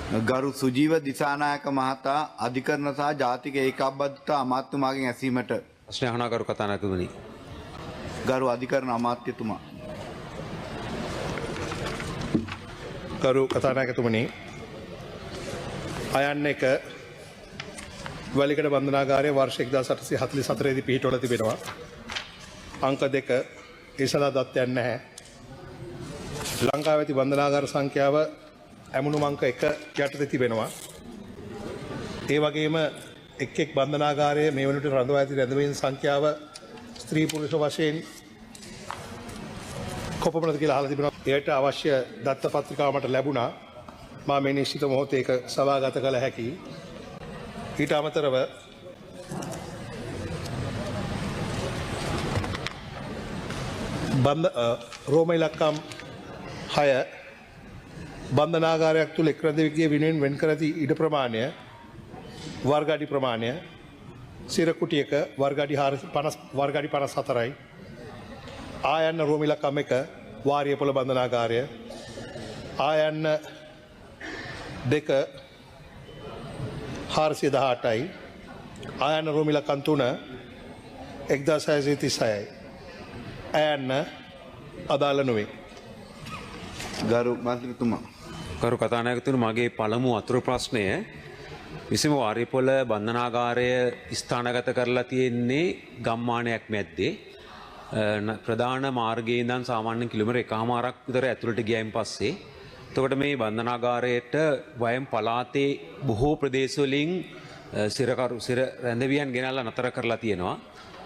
ගරු සුජීව දිසානායක මහතා අධිකරණ සහ ජාතික ඒකාබද්ධතා අමාත්‍යතුමාගෙන් ඇසීමට ප්‍රශ්න අහනවා කරු කතානායකතුමනි. ගරු අධිකරණ අමාත්‍යතුමා. කරු කතානායකතුමනි, අයන්න එක වැලිකඩ බන්ධනාගාරය වර්ෂ 1844 දී පිහිටවල තිබෙනවා. අංක 2 ඒ සඳහා දත්තයක් නැහැ. ලංකාවේ ඇති බන්ධනාගාර සංඛ්‍යාව ඇමුණුම් අංක 1 යටතේ තිබෙනවා. ඒ වගේම එක් එක් බන්ධනාගාරයේ මේ වනට රඳවා ඇති රැඳවීම් සංඛ්‍යාව ස්ත්‍රී පුරුෂ වශයෙන් කොපමණද කියලා අහලා තිබෙනවා. එයට අවශ්‍ය දත්ත පත්‍රිකාව මට ලැබුණා. මා මේ නිශ්චිත මොහොතේ ඒක සභාගත කළ හැකි. ඊට අමතරව රෝම ඉලක්කම් 6 බන්ධනාගාරයක් තුළ එක් රැඳවිගේ වෙනුවෙන් වෙන් කර ඇති ඉඩ ප්‍රමාණය වර්ග අඩි ප්‍රමාණය සිරකුටියක වර්ග අඩි 54යි. ආයන්න රෝම ඉලක්කම් 1 වාරියපොළ බන්ධනාගාරය, ආයන්න 2 418යි, ආයන්න රෝම ඉලක්කම් 3 1636යි. ආයන්න අදාළ නොවේ. ගරු මන්ත්‍රීතුමා. කරු කතානායකතුමනි, මගේ පළමු අතුරු ප්‍රශ්නය විසම වාරියපොළ බන්ධනාගාරය ස්ථානගත කරලා තියෙන්නේ ගම්මානයක් මැද්දේ. ප්‍රධාන මාර්ගයේ ඉඳන් සාමාන්‍යයෙන් කිලෝමීටර් 1කමාරක් විතර ඇතුළට ගියයින් පස්සේ එතකොට මේ බන්ධනාගාරයට වයම් පළාතේ බොහෝ ප්‍රදේශවලින් සිර රැඳවියන් ගෙනල්ලා නතර කරලා තියෙනවා.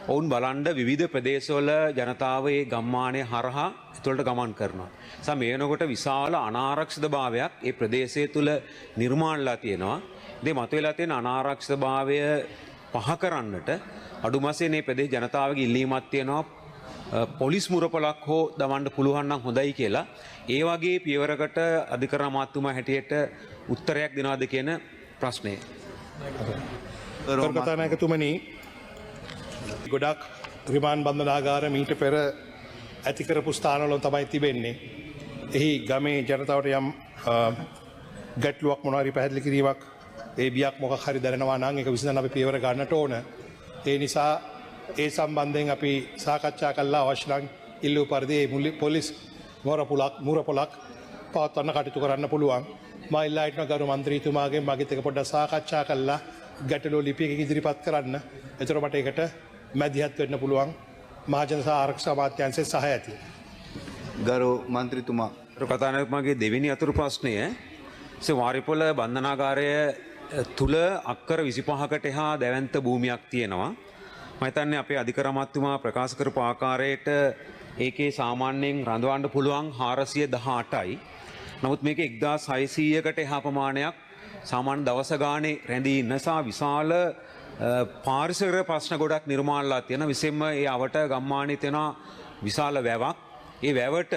ඔවුන් බලන්න විවිධ ප්‍රදේශවල ජනතාව ඒ ගම්මානය හරහා ඇතුළට ගමන් කරනවා. මේ වෙනකොට විශාල අනාරක්ෂිතභාවයක් ඒ ප්‍රදේශය තුළ නිර්මාණලා තියෙනවා. ඉතින් මතුවලා තියෙන අනාරක්ෂිතභාවය පහ කරන්නට අඩුම වශයෙන් මේ ප්‍රදේශ ජනතාවගේ ඉල්ලීමක් තියෙනවා. පොලිස් මුරපලක් හෝ දවන්න පුළුවන් නම් හොඳයි කියලා. ඒ වගේ පියවරකට අධිකරණ අමාත්‍යතුමා හැටියට උත්තරයක් දෙනවද කියන ප්‍රශ්නය. කතානායකතුමනි, ගොඩක් රිමාන්ඩ් බන්ධනාගාර මීට පෙර ඇති කරපු ස්ථානවල තමයි තිබෙන්නේ. එහි ගමේ ජනතාවට යම් ගැටලුවක් මොනවා හරි පැහැදිලි කිරීමක්, ඒ බියක් මොකක් හරි දැනෙනවා නම් ඒක විසඳන්න අපි පියවර ගන්නට ඕන. ඒ නිසා ඒ සම්බන්ධයෙන් අපි සාකච්ඡා කළා. අවශ්‍ය නම් ඉල්ලූ පරිදි පොලිස් මුරපොලක් පවත්වන්න කටයුතු කරන්න පුළුවන්. මා ඉල්ලා හිටන ගරු මන්ත්‍රීතුමාගෙන් මගෙත් එක පොඩ්ඩක් සාකච්ඡා කළා ගැටලුව ලිපියක ඉදිරිපත් කරන්න. එතකොට මට ඒකට මැදිහත් වෙන්න පුළුවන්. මහජන සහ ආරක්ෂා අමාත්‍යාංශයේ සහාය ඇති. ගරු මන්ත්‍රීතුමා. කරු කතානායකතුමාගේ දෙවෙනි අතුරු ප්‍රශ්නය වාරියපොළ බන්ධනාගාරය තුල අක්කර 25කට එහා දැවැන්ත භූමියක් තියෙනවා. මම හිතන්නේ අපේ අධිකරණ අමාත්‍යතුමා ප්‍රකාශ කරපු ආකාරයට ඒකේ සාමාන්‍යයෙන් රඳවන්න පුළුවන් 418යි. නමුත් මේක 1600කට එහා ප්‍රමාණයක් සාමාන්‍ය දවස ගානේ රැඳී ඉන්න නිසා විශාල පාරිසරික ප්‍රශ්න ගොඩක් නිර්මාණලා තියෙන. විශේෂයෙන්ම ඒ අවට ගම්මානයේ තියෙන විශාල වැවක්. ඒ වැවට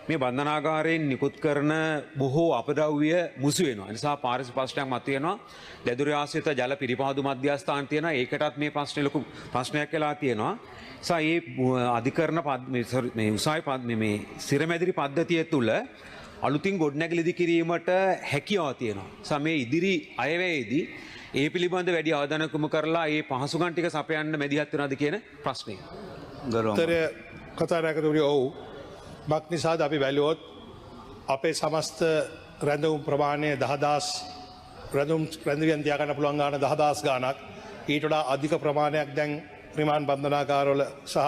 මේ බන්ධනාගාරයෙන් නිකුත් කරන බොහෝ අපද්‍රව්‍ය මුසු වෙනවා. ඒ නිසා පාරිසරික ප්‍රශ්නයක් මතුවෙනවා. දැදුර ආශ්‍රිත ජල පිරිපහදු මධ්‍යස්ථාන තියෙනවා. ඒකටත් මේ ප්‍රශ්නේ ලොකු ප්‍රශ්නයක් වෙලා තියෙනවා. නිසා මේ අධිකරණ මේ උසාවි මේ සිරමැදිරි පද්ධතිය තුළ අලුතින් ගොඩනැගිලි ඉදි කිරීමට හැකියාව තියෙනවා. නිසා මේ ඉදිරි අයවැයේදී ඒ පිළිබඳ වැඩි අවධානයක් යොමු කරලා ඒ පහසුකම් ටික සපයන්න මැදිහත් වෙනවද කියන ප්‍රශ්නේ. උත්තරය කතානායකතුමනි, ඔව්. මක් නිසාද අපි බැලුවොත් අපේ සමස්ත රැඳවුම් ප්‍රමාණය 10000 රැඳවියන් තියාගන්න පුළුවන් ගාන 10000 ගානක්. ඊට වඩා අධික ප්‍රමාණයක් දැන් රිමාන්ඩ් බන්ධනාගාරවල සහ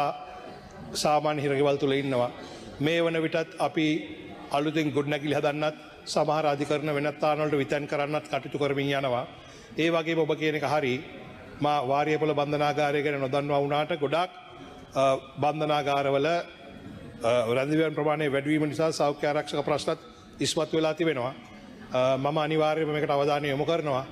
සාමාන්‍ය හිරගෙවල් තුල ඉන්නවා. මේ වන විටත් අපි අලුතින් ගොඩනැගිලි හදන්නත් සමහර අධිකරණ වෙනත් ස්ථානවලට විතන් කරන්නත් කටයුතු කරමින් යනවා. ඒ වගේම ඔබ කියන එක හරි. මා වාරියපොළ බන්ධනාගාරය ගැන නොදන්නවා වුණාට ගොඩක් බන්ධනාගාරවල රැඳවියන් ප්‍රමාණය වැඩිවීම නිසා සෞඛ්‍ය ආරක්ෂක ප්‍රශ්නත් ඉස්මතු වෙලා තිබෙනවා. මම අනිවාර්යයෙන්ම මේකට අවධානය යොමු කරනවා.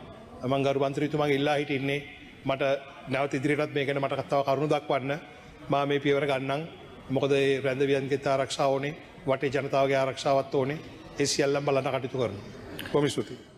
මම ගරු මන්ත්‍රීතුමාගේ ඉල්ලා හිටින්නේ මට නැවත ඉදිරියටත් මේ ගැන මට තව කරුණු දක්වන්න. මා මේ පියවර ගන්නම්. මොකද මේ රැඳවියන්ගේ ආරක්ෂාව ඕනේ, වටේ ජනතාවගේ ආරක්ෂාවත් ඕනේ. ඒ සියල්ලම බලන්න කටයුතු කරනවා. කොහොම ස්තුතියි.